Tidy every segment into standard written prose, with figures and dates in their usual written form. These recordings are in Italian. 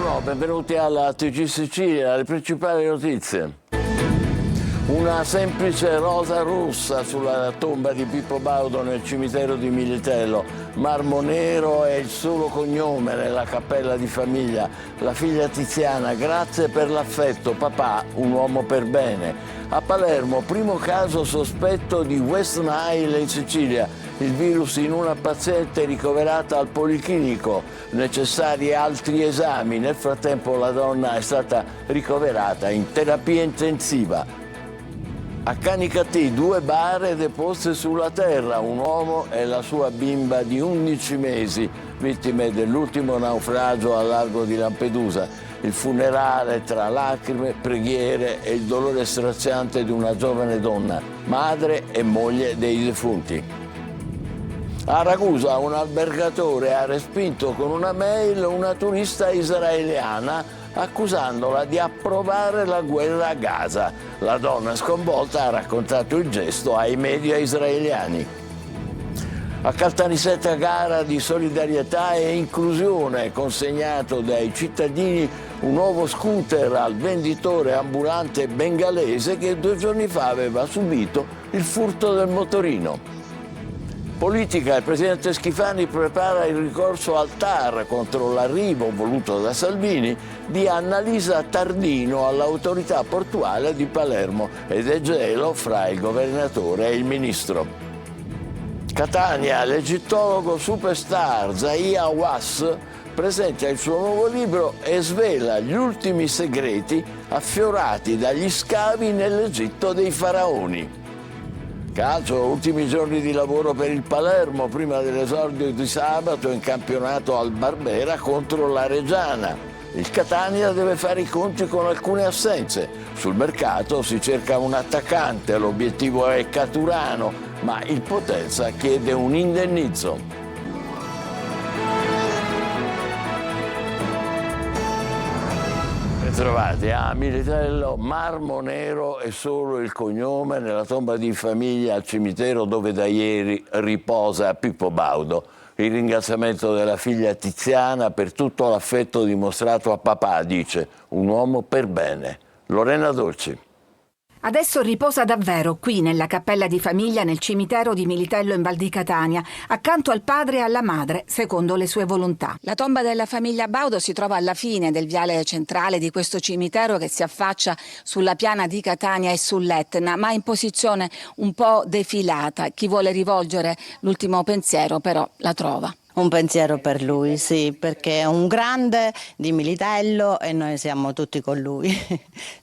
Buongiorno, benvenuti alla TG Sicilia, le principali notizie. Una semplice rosa rossa sulla tomba di Pippo Baudo nel cimitero di Militello. Marmo nero è il solo cognome nella cappella di famiglia. La figlia Tiziana, grazie per l'affetto. Papà, un uomo per bene. A Palermo, primo caso sospetto di West Nile in Sicilia. Il virus in una paziente ricoverata al Policlinico. Necessari altri esami. Nel frattempo la donna è stata ricoverata in terapia intensiva. A Canicattì, 2 bare deposte sulla terra, un uomo e la sua bimba di 11 mesi, vittime dell'ultimo naufragio al largo di Lampedusa. Il funerale tra lacrime, preghiere e il dolore straziante di una giovane donna, madre e moglie dei defunti. A Ragusa un albergatore ha respinto con una mail una turista israeliana accusandola di approvare la guerra a Gaza. La donna sconvolta ha raccontato il gesto ai media israeliani. A Caltanissetta gara di solidarietà e inclusione, consegnato dai cittadini un nuovo scooter al venditore ambulante bengalese che 2 giorni fa aveva subito il furto del motorino. Politica, il presidente Schifani prepara il ricorso al TAR contro l'arrivo voluto da Salvini di Annalisa Tardino all'autorità portuale di Palermo ed è gelo fra il governatore e il ministro. Catania, l'egittologo superstar Zahi Hawass presenta il suo nuovo libro e svela gli ultimi segreti affiorati dagli scavi nell'Egitto dei faraoni. Calcio, ultimi giorni di lavoro per il Palermo prima dell'esordio di sabato in campionato al Barbera contro la Reggiana. Il Catania deve fare i conti con alcune assenze. Sul mercato si cerca un attaccante, l'obiettivo è Caturano, ma il Potenza chiede un indennizzo. Trovati a Militello, marmo nero è solo il cognome nella tomba di famiglia al cimitero dove da ieri riposa Pippo Baudo. Il ringraziamento della figlia Tiziana per tutto l'affetto dimostrato a papà, dice, un uomo per bene. Lorena Dolci. Adesso riposa davvero qui nella cappella di famiglia nel cimitero di Militello in Val di Catania, accanto al padre e alla madre, secondo le sue volontà. La tomba della famiglia Baudo si trova alla fine del viale centrale di questo cimitero che si affaccia sulla piana di Catania e sull'Etna, ma in posizione un po' defilata. Chi vuole rivolgere l'ultimo pensiero però la trova. Un pensiero per lui, sì, perché è un grande di Militello e noi siamo tutti con lui.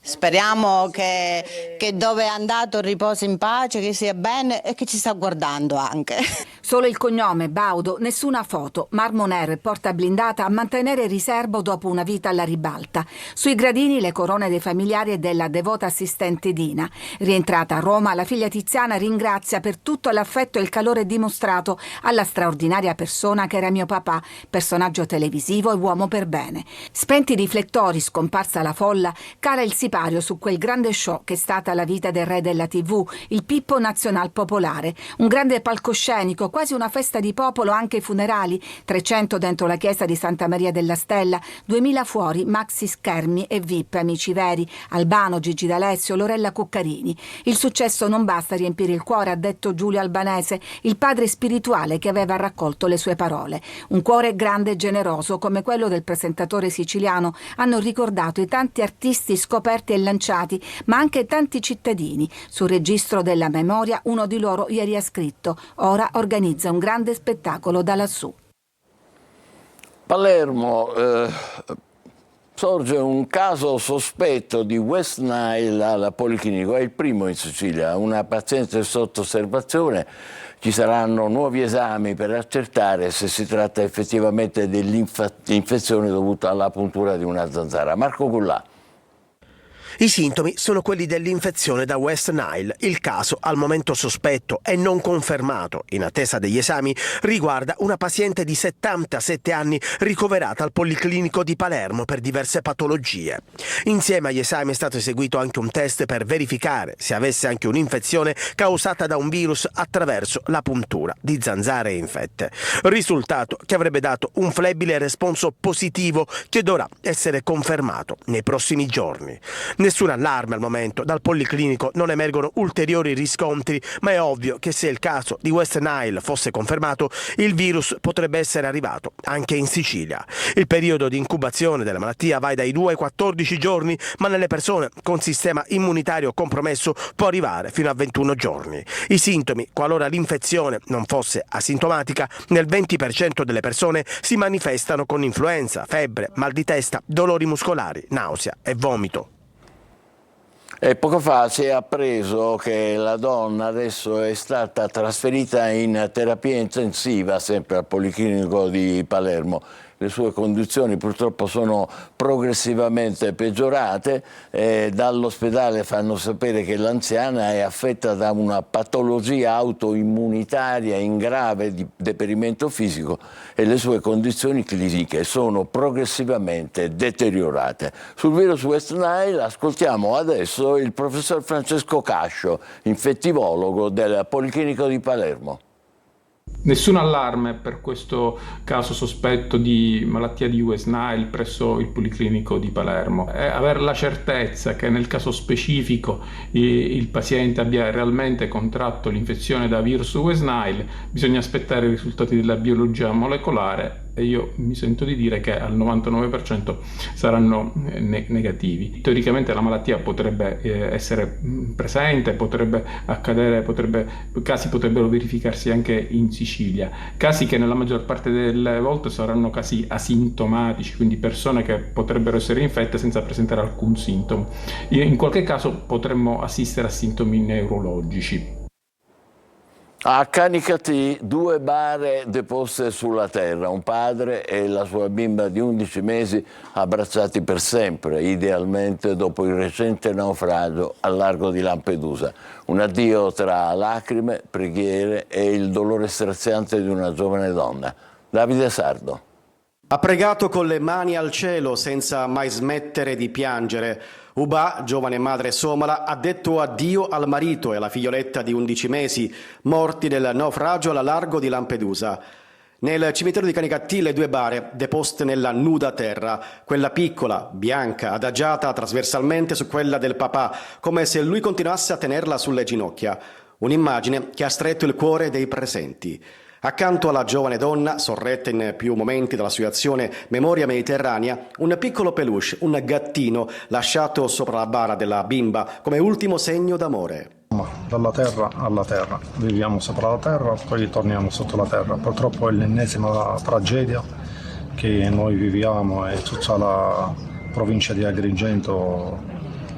Speriamo che dove è andato riposi in pace, che sia bene e che ci sta guardando anche. Solo il cognome, Baudo, nessuna foto, marmo nero e porta blindata a mantenere riservo dopo una vita alla ribalta. Sui gradini le corone dei familiari e della devota assistente Dina. Rientrata a Roma, la figlia Tiziana ringrazia per tutto l'affetto e il calore dimostrato alla straordinaria persona che era mio papà, personaggio televisivo e uomo per bene. Spenti i riflettori, scomparsa la folla, cala il sipario su quel grande show che è stata la vita del re della TV, il Pippo Nazional Popolare. Un grande palcoscenico, quasi una festa di popolo anche ai funerali, 300 dentro la chiesa di Santa Maria della Stella, 2000 fuori, maxi schermi e VIP, amici veri, Albano, Gigi D'Alessio, Lorella Cuccarini. Il successo non basta a riempire il cuore, ha detto Giulio Albanese, il padre spirituale che aveva raccolto le sue parole. Un cuore grande e generoso come quello del presentatore siciliano hanno ricordato i tanti artisti scoperti e lanciati, ma anche tanti cittadini. Sul registro della memoria uno di loro ieri ha scritto: ora organizza un grande spettacolo da lassù. Palermo, sorge un caso sospetto di West Nile al Policlinico, è il primo in Sicilia, una paziente sotto osservazione. Ci saranno nuovi esami per accertare se si tratta effettivamente dell'infezione dovuta alla puntura di una zanzara. Marco Gullà. I sintomi sono quelli dell'infezione da West Nile. Il caso, al momento sospetto e non confermato, in attesa degli esami, riguarda una paziente di 77 anni ricoverata al Policlinico di Palermo per diverse patologie. Insieme agli esami è stato eseguito anche un test per verificare se avesse anche un'infezione causata da un virus attraverso la puntura di zanzare infette. Risultato che avrebbe dato un flebile responso positivo che dovrà essere confermato nei prossimi giorni. Nessun allarme al momento, dal Policlinico non emergono ulteriori riscontri, ma è ovvio che se il caso di West Nile fosse confermato, il virus potrebbe essere arrivato anche in Sicilia. Il periodo di incubazione della malattia va dai 2 ai 14 giorni, ma nelle persone con sistema immunitario compromesso può arrivare fino a 21 giorni. I sintomi, qualora l'infezione non fosse asintomatica, nel 20% delle persone si manifestano con influenza, febbre, mal di testa, dolori muscolari, nausea e vomito. E poco fa si è appreso che la donna adesso è stata trasferita in terapia intensiva, sempre al Policlinico di Palermo. Le sue condizioni purtroppo sono progressivamente peggiorate. Dall'ospedale fanno sapere che l'anziana è affetta da una patologia autoimmunitaria in grave deperimento fisico e le sue condizioni cliniche sono progressivamente deteriorate. Sul virus West Nile ascoltiamo adesso il professor Francesco Cascio, infettivologo del Policlinico di Palermo. Nessun allarme per questo caso sospetto di malattia di West Nile presso il Policlinico di Palermo. Avere la certezza che nel caso specifico il paziente abbia realmente contratto l'infezione da virus West Nile, bisogna aspettare i risultati della biologia molecolare e io mi sento di dire che al 99% saranno negativi. Teoricamente la malattia potrebbe essere presente, potrebbe accadere, casi potrebbero verificarsi anche in Sicilia, casi che nella maggior parte delle volte saranno casi asintomatici, quindi persone che potrebbero essere infette senza presentare alcun sintomo. In qualche caso potremmo assistere a sintomi neurologici. A Canicattì 2 bare deposte sulla terra, un padre e la sua bimba di 11 mesi abbracciati per sempre, idealmente dopo il recente naufragio al largo di Lampedusa. Un addio tra lacrime, preghiere e il dolore straziante di una giovane donna. Davide Sardo. Ha pregato con le mani al cielo senza mai smettere di piangere. Uba, giovane madre somala, ha detto addio al marito e alla figlioletta di 11 mesi, morti nel naufragio al largo di Lampedusa. Nel cimitero di Canicattì le 2 bare deposte nella nuda terra, quella piccola, bianca, adagiata trasversalmente su quella del papà, come se lui continuasse a tenerla sulle ginocchia. Un'immagine che ha stretto il cuore dei presenti. Accanto alla giovane donna, sorretta in più momenti dall'associazione Memoria Mediterranea, un piccolo peluche, un gattino lasciato sopra la bara della bimba come ultimo segno d'amore. Dalla terra alla terra, viviamo sopra la terra, poi torniamo sotto la terra. Purtroppo è l'ennesima tragedia che noi viviamo e tutta la provincia di Agrigento.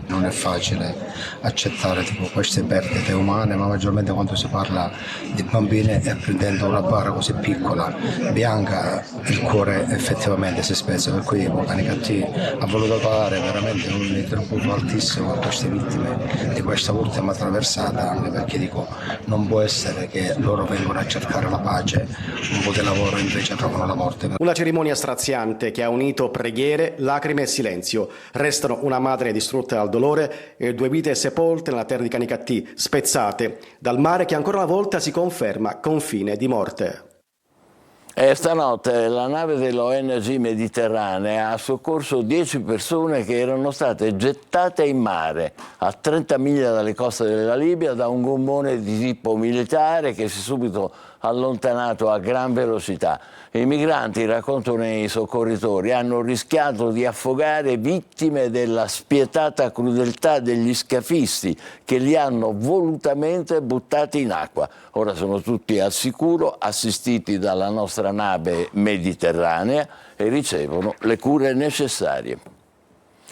Non è facile accettare queste perdite umane, ma maggiormente quando si parla di bambine e prendendo una bara così piccola, bianca, il cuore effettivamente si spezza. Per cui Canicattì ha voluto dare veramente un tributo altissimo a queste vittime di questa ultima traversata, anche perché non può essere che loro vengono a cercare la pace, un po' di lavoro invece trovano la morte. Una cerimonia straziante che ha unito preghiere, lacrime e silenzio. Restano una madre distrutta dal dolore e 2 vite sepolte nella terra di Canicattì, spezzate dal mare che ancora una volta si conferma confine di morte. Stanotte la nave dell'ONG Mediterranea ha soccorso 10 persone che erano state gettate in mare a 30 miglia dalle coste della Libia da un gommone di tipo militare che si è subito allontanato a gran velocità. I migranti, raccontano i soccorritori, hanno rischiato di affogare vittime della spietata crudeltà degli scafisti che li hanno volutamente buttati in acqua. Ora sono tutti al sicuro, assistiti dalla nostra nave Mediterranea e ricevono le cure necessarie.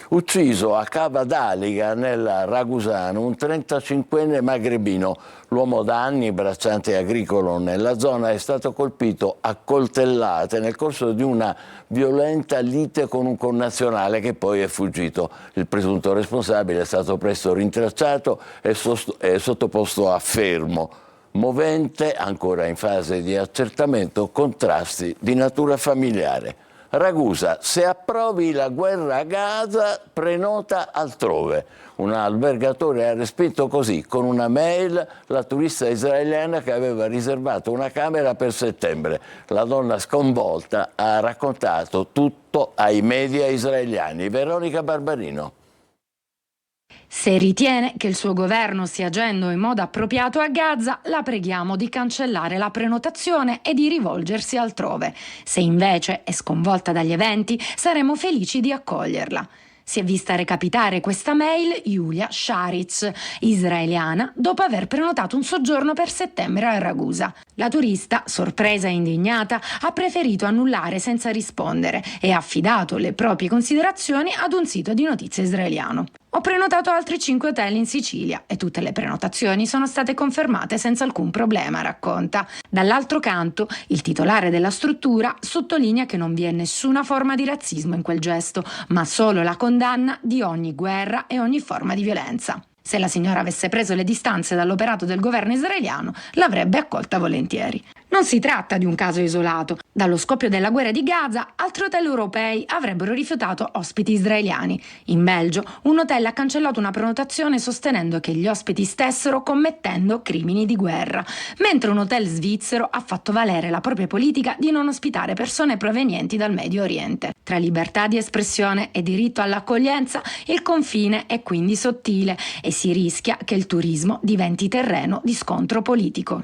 Ucciso a Cava d'Aliga, nel Ragusano, un 35enne magrebino. L'uomo da anni, bracciante agricolo nella zona, è stato colpito a coltellate nel corso di una violenta lite con un connazionale che poi è fuggito. Il presunto responsabile è stato presto rintracciato e sottoposto a fermo. Movente, ancora in fase di accertamento, contrasti di natura familiare. Ragusa, se approvi la guerra a Gaza, prenota altrove. Un albergatore ha respinto così, con una mail, la turista israeliana che aveva riservato una camera per settembre. La donna sconvolta ha raccontato tutto ai media israeliani. Veronica Barbarino. Se ritiene che il suo governo stia agendo in modo appropriato a Gaza, la preghiamo di cancellare la prenotazione e di rivolgersi altrove. Se invece è sconvolta dagli eventi, saremo felici di accoglierla. Si è vista recapitare questa mail Yulia Sharitz, israeliana, dopo aver prenotato un soggiorno per settembre a Ragusa. La turista, sorpresa e indignata, ha preferito annullare senza rispondere e ha affidato le proprie considerazioni ad un sito di notizie israeliano. Ho prenotato altri 5 hotel in Sicilia e tutte le prenotazioni sono state confermate senza alcun problema, racconta. Dall'altro canto, il titolare della struttura sottolinea che non vi è nessuna forma di razzismo in quel gesto, ma solo la condanna di ogni guerra e ogni forma di violenza. Se la signora avesse preso le distanze dall'operato del governo israeliano, l'avrebbe accolta volentieri. Non si tratta di un caso isolato. Dallo scoppio della guerra di Gaza, altri hotel europei avrebbero rifiutato ospiti israeliani. In Belgio, un hotel ha cancellato una prenotazione sostenendo che gli ospiti stessero commettendo crimini di guerra, mentre un hotel svizzero ha fatto valere la propria politica di non ospitare persone provenienti dal Medio Oriente. Tra libertà di espressione e diritto all'accoglienza, il confine è quindi sottile e si rischia che il turismo diventi terreno di scontro politico.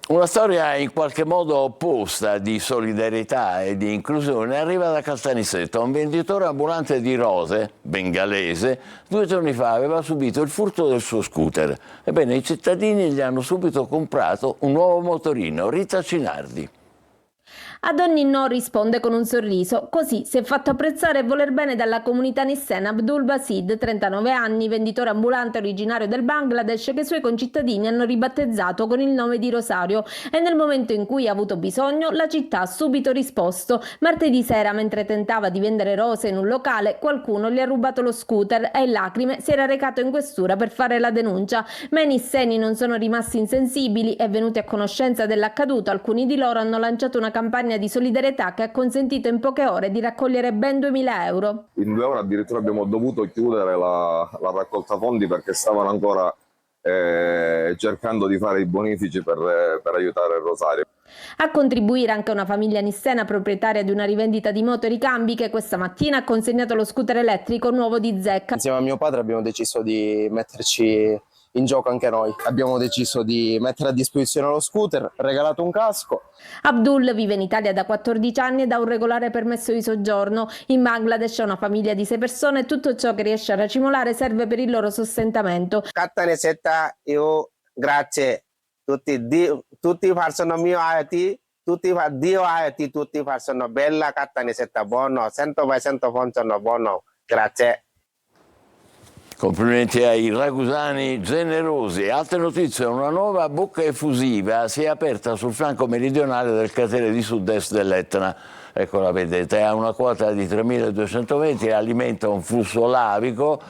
Una storia in qualche modo opposta di solidarietà e di inclusione arriva da Caltanissetta. Un venditore ambulante di rose, bengalese, 2 giorni fa aveva subito il furto del suo scooter. Ebbene, i cittadini gli hanno subito comprato un nuovo motorino. Rita Cinardi. Ad ogni no risponde con un sorriso, così si è fatto apprezzare e voler bene dalla comunità nissena Abdul Basid, 39 anni, venditore ambulante originario del Bangladesh, che i suoi concittadini hanno ribattezzato con il nome di Rosario, e nel momento in cui ha avuto bisogno la città ha subito risposto. Martedì sera, mentre tentava di vendere rose in un locale, qualcuno gli ha rubato lo scooter e in lacrime si era recato in questura per fare la denuncia, ma i nisseni non sono rimasti insensibili e, venuti a conoscenza dell'accaduto, alcuni di loro hanno lanciato una campagna di solidarietà che ha consentito in poche ore di raccogliere ben 2.000 euro. In 2 ore addirittura abbiamo dovuto chiudere la raccolta fondi perché stavano ancora cercando di fare i bonifici per aiutare il Rosario. A contribuire anche una famiglia nissena proprietaria di una rivendita di moto e ricambi che questa mattina ha consegnato lo scooter elettrico nuovo di Zecca. Insieme a mio padre abbiamo deciso di metterci in gioco anche noi. Abbiamo deciso di mettere a disposizione lo scooter, regalato un casco. Abdul vive in Italia da 14 anni ed ha un regolare permesso di soggiorno. In Bangladesh ha una famiglia di 6 persone e tutto ciò che riesce a racimolare serve per il loro sostentamento. Caltanissetta, io grazie tutti faranno mio ayati, tutti Dio ayati, tutti faranno bella Caltanissetta, buono, 100% funziona buono, grazie. Complimenti ai ragusani generosi. Altre notizie: una nuova bocca effusiva si è aperta sul flanco meridionale del cratere di sud-est dell'Etna. Ecco, la vedete, ha una quota di 3.200 metri e alimenta un flusso lavico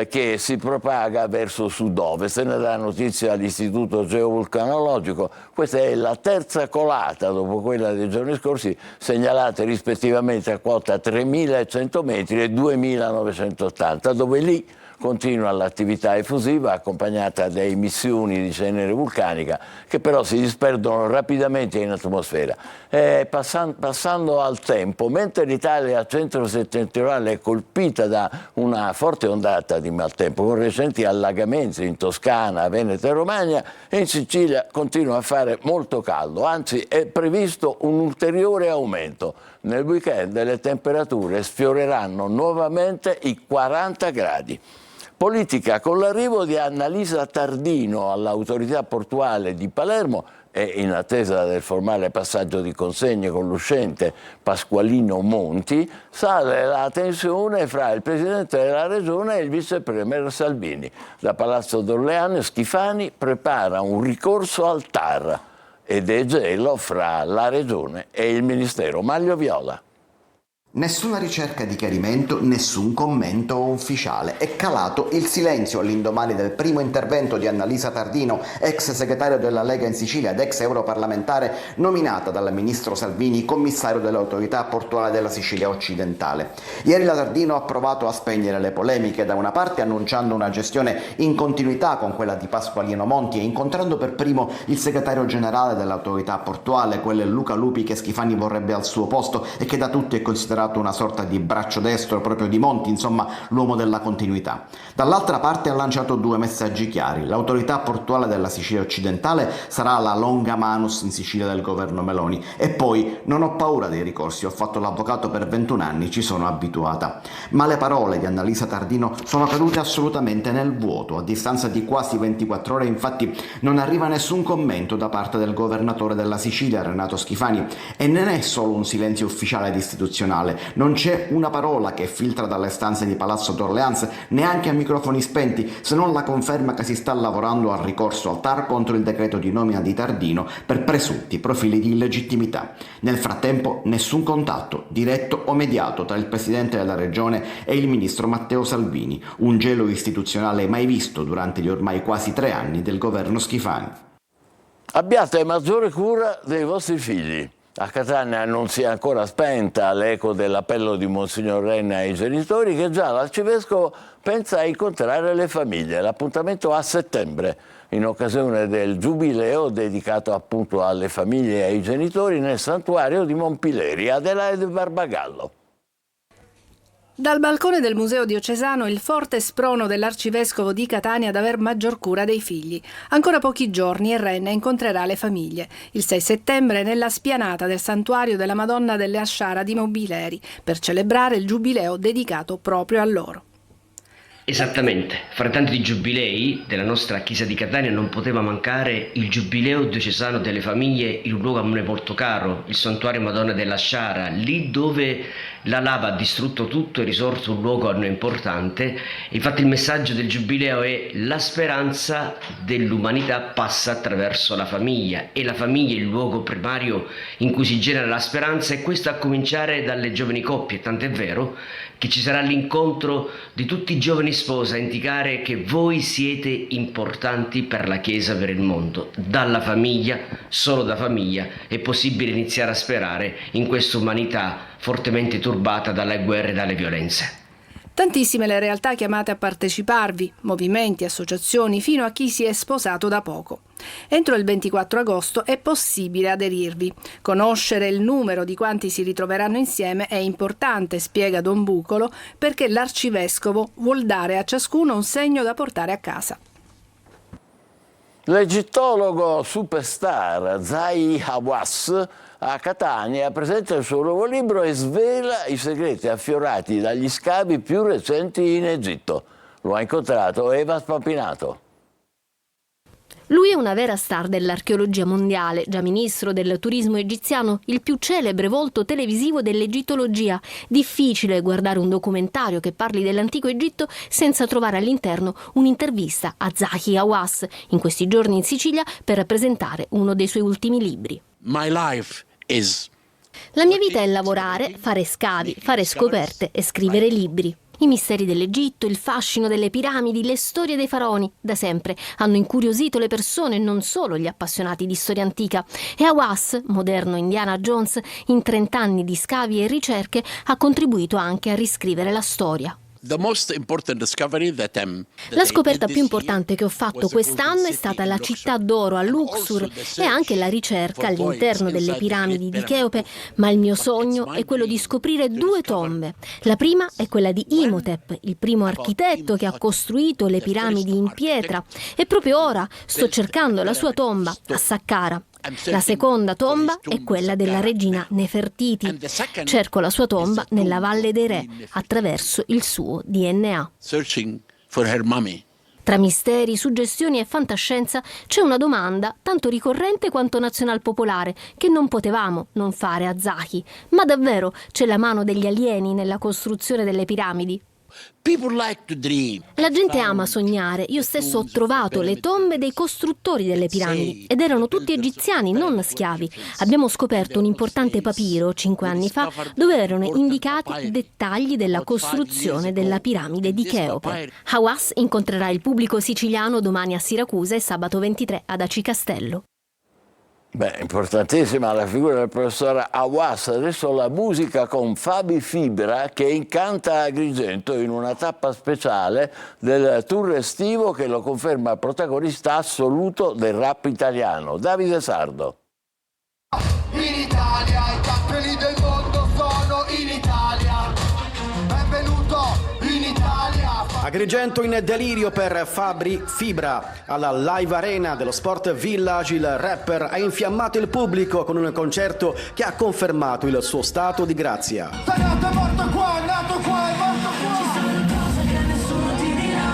che si propaga verso sud-ovest. Ne dà notizia all'Istituto Geovulcanologico. Questa è la terza colata, dopo quella dei giorni scorsi, segnalate rispettivamente a quota 3.100 metri e 2.980, dove lì continua l'attività effusiva accompagnata da emissioni di cenere vulcanica che però si disperdono rapidamente in atmosfera. Passando al tempo, mentre l'Italia centro-settentrionale è colpita da una forte ondata di maltempo con recenti allagamenti in Toscana, Veneto e Romagna, in Sicilia continua a fare molto caldo, anzi è previsto un ulteriore aumento. Nel weekend le temperature sfioreranno nuovamente i 40 gradi. Politica: con l'arrivo di Annalisa Tardino all'autorità portuale di Palermo e in attesa del formale passaggio di consegne con l'uscente Pasqualino Monti, sale la tensione fra il Presidente della Regione e il Vice Premier Salvini. Da Palazzo d'Orléans Schifani prepara un ricorso al TAR ed è gelo fra la Regione e il Ministero. Maglio Viola. Nessuna ricerca di chiarimento, nessun commento ufficiale. È calato il silenzio all'indomani del primo intervento di Annalisa Tardino, ex segretario della Lega in Sicilia ed ex europarlamentare, nominata dal ministro Salvini commissario dell'autorità portuale della Sicilia occidentale. Ieri la Tardino ha provato a spegnere le polemiche, da una parte annunciando una gestione in continuità con quella di Pasqualino Monti e incontrando per primo il segretario generale dell'autorità portuale, quel Luca Lupi che Schifani vorrebbe al suo posto e che da tutti è considerato una sorta di braccio destro proprio di Monti, insomma l'uomo della continuità. Dall'altra parte ha lanciato due messaggi chiari: l'autorità portuale della Sicilia occidentale sarà la longa manus in Sicilia del governo Meloni, e poi non ho paura dei ricorsi, ho fatto l'avvocato per 21 anni, ci sono abituata. Ma le parole di Annalisa Tardino sono cadute assolutamente nel vuoto. A distanza di quasi 24 ore infatti non arriva nessun commento da parte del governatore della Sicilia Renato Schifani, e non è solo un silenzio ufficiale ed istituzionale. Non c'è una parola che filtra dalle stanze di Palazzo d'Orléans, neanche a microfoni spenti, se non la conferma che si sta lavorando al ricorso al TAR contro il decreto di nomina di Tardino per presunti profili di illegittimità. Nel frattempo nessun contatto, diretto o mediato, tra il Presidente della Regione e il Ministro Matteo Salvini, un gelo istituzionale mai visto durante gli ormai quasi 3 anni del governo Schifani. Abbiate maggiore cura dei vostri figli. A Catania non si è ancora spenta l'eco dell'appello di Monsignor Renna ai genitori, che già l'arcivescovo pensa a incontrare le famiglie. L'appuntamento a settembre, in occasione del giubileo dedicato appunto alle famiglie e ai genitori nel santuario di Monpileri. Adelaide Barbagallo. Dal balcone del Museo Diocesano il forte sprono dell'arcivescovo di Catania ad aver maggior cura dei figli. Ancora pochi giorni e Renna incontrerà le famiglie. Il 6 settembre nella spianata del santuario della Madonna delle Asciara di Monpileri per celebrare il giubileo dedicato proprio a loro. Esattamente, fra tanti giubilei della nostra Chiesa di Catania non poteva mancare il Giubileo Diocesano delle Famiglie in un luogo a me molto caro, il Santuario Madonna della Sciara, lì dove la lava ha distrutto tutto, è risorto un luogo a noi importante. Infatti il messaggio del Giubileo è: la speranza dell'umanità passa attraverso la famiglia, e la famiglia è il luogo primario in cui si genera la speranza, e questo a cominciare dalle giovani coppie, tant'è vero che ci sarà l'incontro di tutti i giovani sposi a indicare che voi siete importanti per la Chiesa, per il mondo. Dalla famiglia, solo da famiglia, è possibile iniziare a sperare in questa umanità fortemente turbata dalle guerre e dalle violenze. Tantissime le realtà chiamate a parteciparvi, movimenti, associazioni, fino a chi si è sposato da poco. Entro il 24 agosto è possibile aderirvi. Conoscere il numero di quanti si ritroveranno insieme è importante, spiega Don Bucolo, perché l'arcivescovo vuol dare a ciascuno un segno da portare a casa. L'egittologo superstar Zahi Hawass a Catania presenta il suo nuovo libro e svela i segreti affiorati dagli scavi più recenti in Egitto. Lo ha incontrato Eva Spampinato. Lui è una vera star dell'archeologia mondiale, già ministro del turismo egiziano, il più celebre volto televisivo dell'egittologia. Difficile guardare un documentario che parli dell'antico Egitto senza trovare all'interno un'intervista a Zahi Hawass, in questi giorni in Sicilia per presentare uno dei suoi ultimi libri. My life is... La mia vita è lavorare, fare scavi, fare scoperte e scrivere libri. I misteri dell'Egitto, il fascino delle piramidi, le storie dei faraoni, da sempre hanno incuriosito le persone, non solo gli appassionati di storia antica. E Hawass, moderno Indiana Jones, in 30 anni di scavi e ricerche, ha contribuito anche a riscrivere la storia. La scoperta più importante che ho fatto quest'anno è stata la città d'oro a Luxor e anche la ricerca all'interno delle piramidi di Cheope, ma il mio sogno è quello di scoprire 2 tombe. La prima è quella di Imhotep, il primo architetto che ha costruito le piramidi in pietra, e proprio ora sto cercando la sua tomba a Saqqara. La seconda tomba è quella della regina Nefertiti. Cerco la sua tomba nella Valle dei Re attraverso il suo DNA. Tra misteri, suggestioni e fantascienza c'è una domanda tanto ricorrente quanto nazionalpopolare che non potevamo non fare a Zahi. Ma davvero c'è la mano degli alieni nella costruzione delle piramidi? La gente ama sognare. Io stesso ho trovato le tombe dei costruttori delle piramidi ed erano tutti egiziani, non schiavi. Abbiamo scoperto un importante papiro 5 anni fa dove erano indicati i dettagli della costruzione della piramide di Cheope. Hawass incontrerà il pubblico siciliano domani a Siracusa e sabato 23 ad Aci Castello. Beh, importantissima la figura del professor Hawass. Adesso la musica con Fabi Fibra che incanta Agrigento in una tappa speciale del tour estivo che lo conferma protagonista assoluto del rap italiano. Davide Sardo. In Italia i campionati del mondo sono in Italia. Benvenuto in Italia. Agrigento in delirio per Fabri Fibra. Alla Live Arena dello Sport Village il rapper ha infiammato il pubblico con un concerto che ha confermato il suo stato di grazia. Sei nato e morto qua, è nato qua, è morto qua. Ci sono cose che nessuno ti dirà.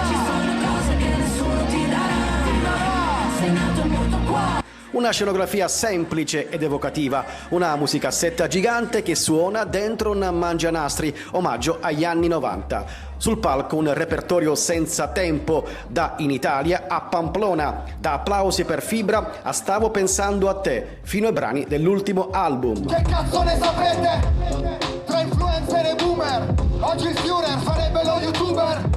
Ci sono cose che nessuno ti darà. Sei nato e morto qua. Una scenografia semplice ed evocativa, una musicassetta gigante che suona dentro un mangianastri, omaggio agli anni 90. Sul palco un repertorio senza tempo, da In Italia a Pamplona, da Applausi per Fibra a Stavo pensando a te, fino ai brani dell'ultimo album. Che cazzo ne sapete? Tra influencer e boomer, oggi il Führer farebbe lo youtuber.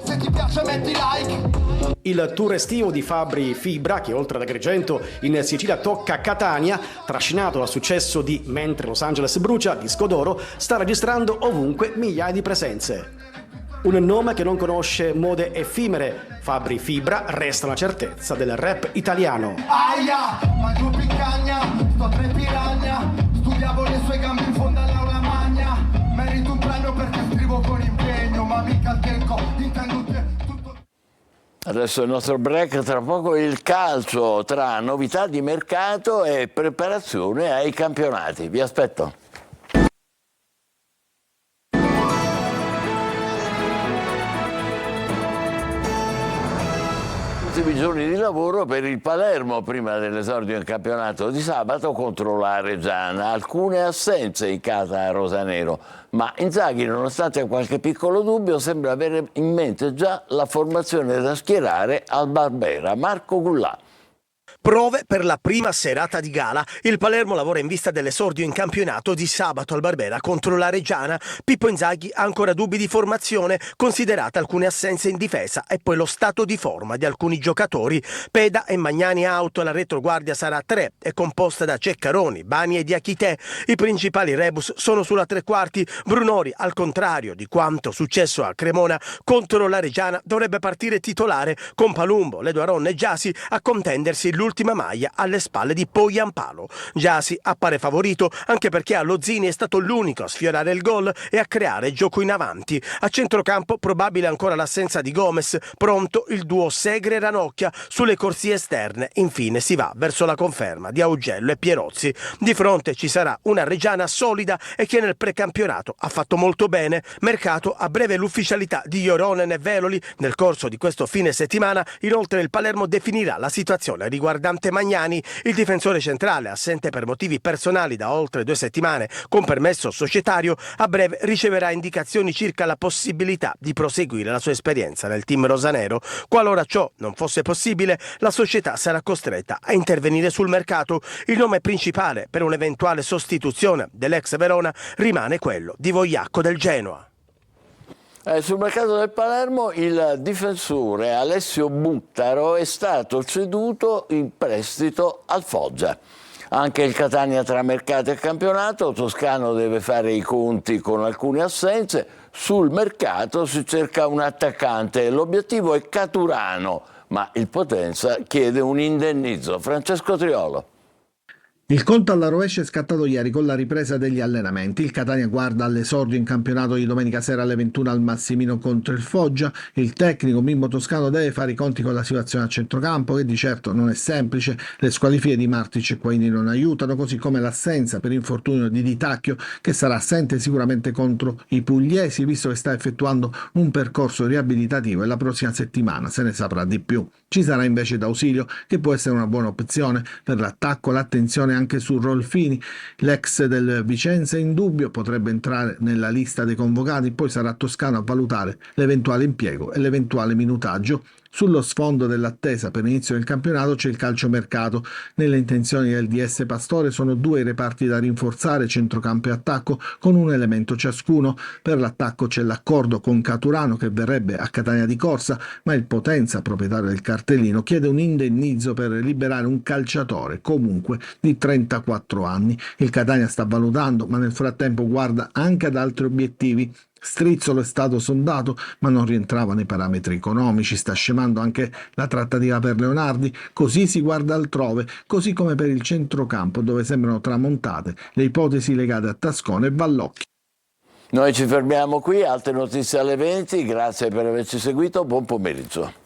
Se ti piace metti like. Il tour estivo di Fabri Fibra, che oltre ad Agrigento in Sicilia tocca Catania, trascinato dal successo di Mentre Los Angeles brucia, disco d'oro, sta registrando ovunque migliaia di presenze. Un nome che non conosce mode effimere, Fabri Fibra resta una certezza del rap italiano. Aia, mangio piccagna, sto a tre piragna, studiavo le sue gambe in fondo all'aula magna, merito un premio perché scrivo con impegno, ma mica al tempo, intendo te. Adesso il nostro break, tra poco il calcio, tra novità di mercato e preparazione ai campionati. Vi aspetto. Ultimi giorni di lavoro per il Palermo prima dell'esordio in campionato di sabato contro la Reggiana. Alcune assenze in casa rosanero, ma Inzaghi, nonostante qualche piccolo dubbio, sembra avere in mente già la formazione da schierare al Barbera. Marco Gullà. Prove per la prima serata di gala. Il Palermo lavora in vista dell'esordio in campionato di sabato al Barbera contro la Reggiana. Pippo Inzaghi ha ancora dubbi di formazione, considerate alcune assenze in difesa e poi lo stato di forma di alcuni giocatori. Peda e Magnani out, la retroguardia sarà a 3, è composta da Ceccaroni, Bani e Diachité. I principali rebus sono sulla tre quarti. Brunori, al contrario di quanto successo a Cremona contro la Reggiana, dovrebbe partire titolare con Palumbo, Leduaron e Giasi a contendersi l'ultima maglia alle spalle di Poyampalo. Giasi appare favorito anche perché a Lozzini è stato l'unico a sfiorare il gol e a creare gioco in avanti. A centrocampo probabile ancora l'assenza di Gomez, pronto il duo Segre-Ranocchia sulle corsie esterne. Infine si va verso la conferma di Augello e Pierozzi. Di fronte ci sarà una Reggiana solida e che nel precampionato ha fatto molto bene. Mercato a breve l'ufficialità di Joronen e Veloli. Nel corso di questo fine settimana inoltre il Palermo definirà la situazione riguardante Magnani. Il difensore centrale, assente per motivi personali da oltre 2 settimane con permesso societario, a breve riceverà indicazioni circa la possibilità di proseguire la sua esperienza nel team rosanero. Qualora ciò non fosse possibile, la società sarà costretta a intervenire sul mercato. Il nome principale per un'eventuale sostituzione dell'ex Verona rimane quello di Vogliacco del Genoa. Sul mercato del Palermo il difensore Alessio Buttaro è stato ceduto in prestito al Foggia. Anche il Catania tra mercato e campionato, Toscano deve fare i conti con alcune assenze. Sul mercato si cerca un attaccante, l'obiettivo è Caturano, ma il Potenza chiede un indennizzo. Francesco Triolo. Il conto alla rovescia è scattato ieri con la ripresa degli allenamenti. Il Catania guarda all'esordio in campionato di domenica sera alle 21 al Massimino contro il Foggia. Il tecnico Mimmo Toscano deve fare i conti con la situazione a centrocampo, che di certo non è semplice. Le squalifiche di Martic e Quaini non aiutano, così come l'assenza per infortunio di Di Tacchio, che sarà assente sicuramente contro i pugliesi, visto che sta effettuando un percorso riabilitativo e la prossima settimana se ne saprà di più. Ci sarà invece D'Ausilio, che può essere una buona opzione per l'attacco. L'attenzione anche su Rolfini, l'ex del Vicenza, in dubbio, potrebbe entrare nella lista dei convocati, poi sarà Toscano a valutare l'eventuale impiego e l'eventuale minutaggio. Sullo sfondo dell'attesa per l'inizio del campionato c'è il calciomercato. Nelle intenzioni del DS Pastore sono 2 i reparti da rinforzare, centrocampo e attacco, con un elemento ciascuno. Per l'attacco c'è l'accordo con Caturano, che verrebbe a Catania di corsa, ma il Potenza, proprietario del cartellino, chiede un indennizzo per liberare un calciatore, comunque di 34 anni. Il Catania sta valutando, ma nel frattempo guarda anche ad altri obiettivi. Strizzolo è stato sondato, ma non rientrava nei parametri economici. Sta scemando anche la trattativa per Leonardi. Così si guarda altrove, così come per il centrocampo, dove sembrano tramontate le ipotesi legate a Tascone e Vallocchi. Noi ci fermiamo qui, altre notizie alle 20, grazie per averci seguito, buon pomeriggio.